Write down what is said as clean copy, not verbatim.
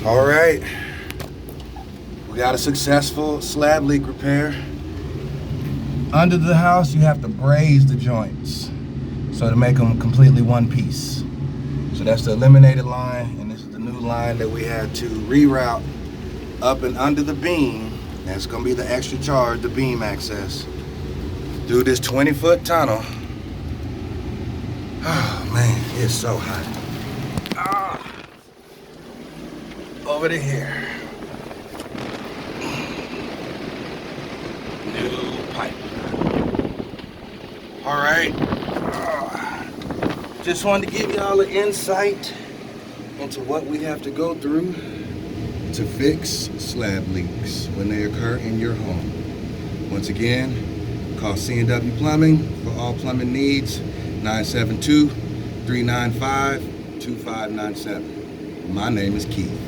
All right, we got a successful slab leak repair. Under the house, you have to braze the joints so to make them completely one piece. So that's the eliminated line, and this is the new line that we had to reroute up and under the beam. That's gonna be the extra charge, the beam access, through this 20-foot tunnel. Oh man, it's so hot. Over to here. New pipe. All right. Just wanted to give y'all an insight into what we have to go through to fix slab leaks when they occur in your home. Once again, call C&W Plumbing for all plumbing needs, 972-395-2597. My name is Keith.